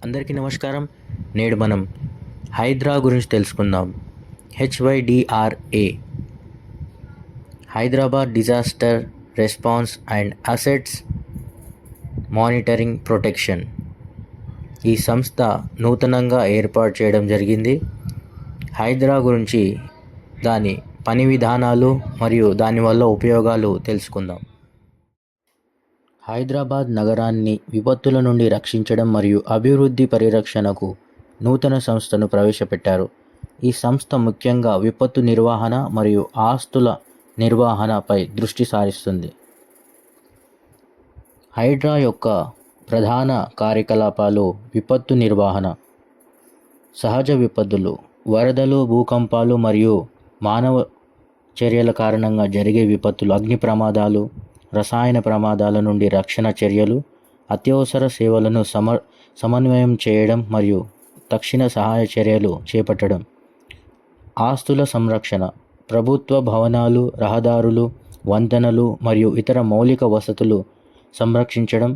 అందరికీ నమస్కారం. నేడు మనం హైడ్రా గురించి తెలుసుకుందాం. HYDRA Hyderabad disaster response and assets monitoring protection. ఈ సంస్థ నూతనంగా ఏర్పాటు చేయడం జరిగింది. హైడ్రా గురించి, దాని పని విధానాలు మరియు దానివల్ల ఉపయోగాలు తెలుసుకుందాం. హైదరాబాద్ నగరాన్ని విపత్తుల నుండి రక్షించడం మరియు అభివృద్ధి పరిరక్షణకు నూతన సంస్థను ప్రవేశపెట్టారు. ఈ సంస్థ ముఖ్యంగా విపత్తు నిర్వహణ మరియు ఆస్తుల నిర్వహణపై దృష్టి సారిస్తుంది. హైడ్రా యొక్క ప్రధాన కార్యకలాపాలు విపత్తు నిర్వహణ, సహజ విపత్తులు, వరదలు, భూకంపాలు మరియు మానవ చర్యల కారణంగా జరిగే విపత్తులు, అగ్ని ప్రమాదాలు, రసాయన ప్రమాదాల నుండి రక్షణ చర్యలు, అత్యవసర సేవలను సమన్వయం చేయడం మరియు తక్షణ సహాయ చర్యలు చేపట్టడం. ఆస్తుల సంరక్షణ, ప్రభుత్వ భవనాలు, రహదారులు, వంతెనలు మరియు ఇతర మౌలిక వసతులు సంరక్షించడం.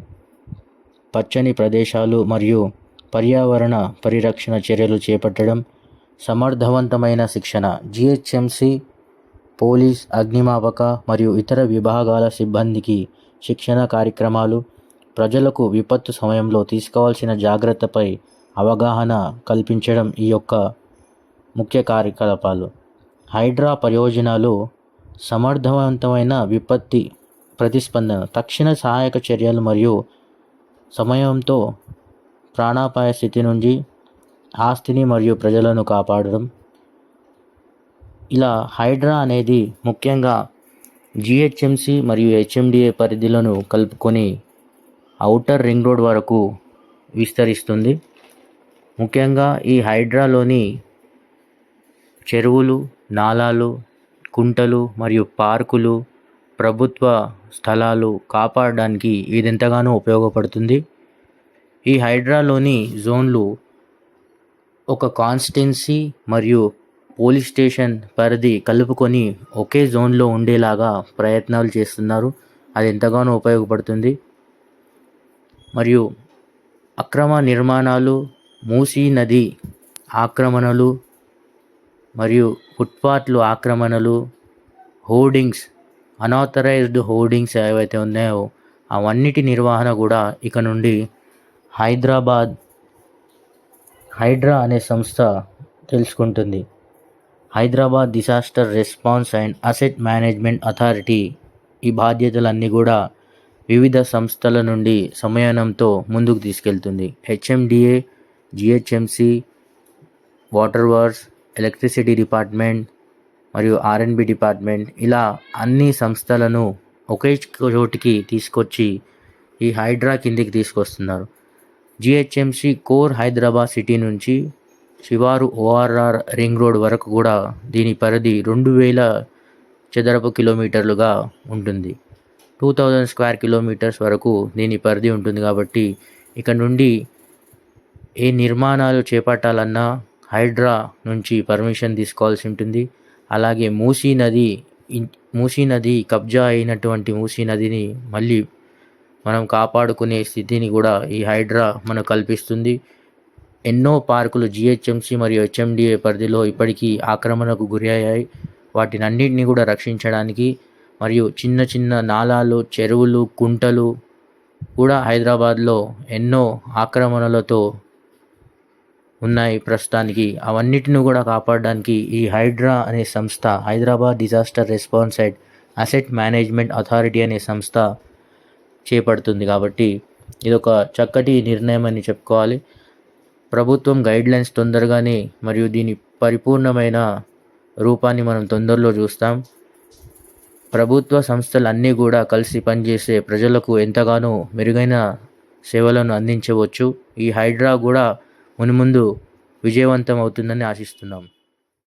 పచ్చని ప్రదేశాలు మరియు పర్యావరణ పరిరక్షణ చర్యలు చేపట్టడం. సమర్థవంతమైన శిక్షణ, GHMC, పోలీస్, అగ్నిమాపక మరియు ఇతర విభాగాల సిబ్బందికి శిక్షణ కార్యక్రమాలు. ప్రజలకు విపత్తు సమయంలో తీసుకోవాల్సిన జాగ్రత్తపై అవగాహన కల్పించడం ఈ యొక్క ముఖ్య కార్యకలాపాలు. హైడ్రా ప్రయోజనాలు: సమర్థవంతమైన విపత్తి ప్రతిస్పందన, తక్షణ సహాయక చర్యలు మరియు సమయంతో ప్రాణాపాయ స్థితి నుంచి ఆస్తిని మరియు ప్రజలను కాపాడడం. ఇలా హైడ్రా అనేది ముఖ్యంగా GHMC మరియు HMDA పరిధిలను కలుపుకొని ఔటర్ రింగ్ రోడ్ వరకు విస్తరిస్తుంది. ముఖ్యంగా ఈ హైడ్రాలోని చెరువులు, నాలాలు, కుంటలు మరియు పార్కులు, ప్రభుత్వ స్థలాలు కాపాడడానికి ఇది ఎంతగానో ఉపయోగపడుతుంది. ఈ హైడ్రాలోని జోన్లు ఒక కాన్స్టిట్యున్సీ మరియు పోలీస్ స్టేషన్ పరిధి కలుపుకొని ఒకే జోన్లో ఉండేలాగా ప్రయత్నాలు చేస్తున్నారు. అది ఎంతగానో ఉపయోగపడుతుంది. మరియు అక్రమ నిర్మాణాలు, మూసీ నది ఆక్రమణలు మరియు ఫుట్పాత్లు ఆక్రమణలు, హోర్డింగ్స్, అనాథరైజ్డ్ హోర్డింగ్స్ ఏవైతే ఉన్నాయో అవన్నిటి నిర్వహణ కూడా ఇక నుండి హైడ్రా అనే సంస్థ తెలుసుకుంటుంది. Hyderabad disaster response and asset management authority ఈ బాధ్యతలన్నీ కూడా వివిధ సంస్థల నుండి సమన్వయంతో ముందుకు తీసుకెళ్తుంది. HMDA, GHMC, water works, electricity department మరియు R&B డిపార్ట్మెంట్, ఇలా అన్ని సంస్థలను ఒకే చోటికి తీసుకొచ్చి ఈ హైడ్రా కిందికి తీసుకొస్తున్నారు. GHMC కోర్ హైదరాబాద్ సిటీ నుంచి శివారు ORR రింగ్ రోడ్ వరకు కూడా దీని పరిధి 2000 చదరపు కిలోమీటర్లుగా ఉంటుంది. 2000 స్క్వేర్ కిలోమీటర్స్ వరకు దీని పరిధి ఉంటుంది. కాబట్టి ఇక నుండి ఏ నిర్మాణాలు చేపట్టాలన్నా హైడ్రా నుంచి పర్మిషన్ తీసుకోవాల్సి ఉంటుంది. అలాగే మూసీ నది కబ్జా అయినటువంటి మూసీ నదిని మళ్ళీ మనం కాపాడుకునే స్థితిని కూడా ఈ హైడ్రా మనకు కల్పిస్తుంది. ఎన్నో పార్కులు GHMC మరియు HMDA పరిధిలో ఇప్పటికీ ఆక్రమణకు గురి అయ్యాయి. వాటిని అన్నింటినీ కూడా రక్షించడానికి మరియు చిన్న చిన్న నాలాలు, చెరువులు, కుంటలు కూడా హైదరాబాద్లో ఎన్నో ఆక్రమణలతో ఉన్నాయి ప్రస్తుతానికి. అవన్నిటిని కూడా కాపాడడానికి ఈ హైడ్రా అనే సంస్థ, Hyderabad disaster response and asset management authority అనే సంస్థ చేపడుతుంది. కాబట్టి ఇదొక చక్కటి నిర్ణయం అని చెప్పుకోవాలి. ప్రభుత్వం గైడ్లైన్స్ తొందరగానే మరియు దీని పరిపూర్ణమైన రూపాన్ని మనం తొందరలో చూస్తాం. ప్రభుత్వ సంస్థలు అన్నీ కూడా కలిసి పనిచేసే ప్రజలకు ఎంతగానో మెరుగైన సేవలను అందించవచ్చు. ఈ హైడ్రా కూడా మున్ముందు విజయవంతం అవుతుందని ఆశిస్తున్నాం.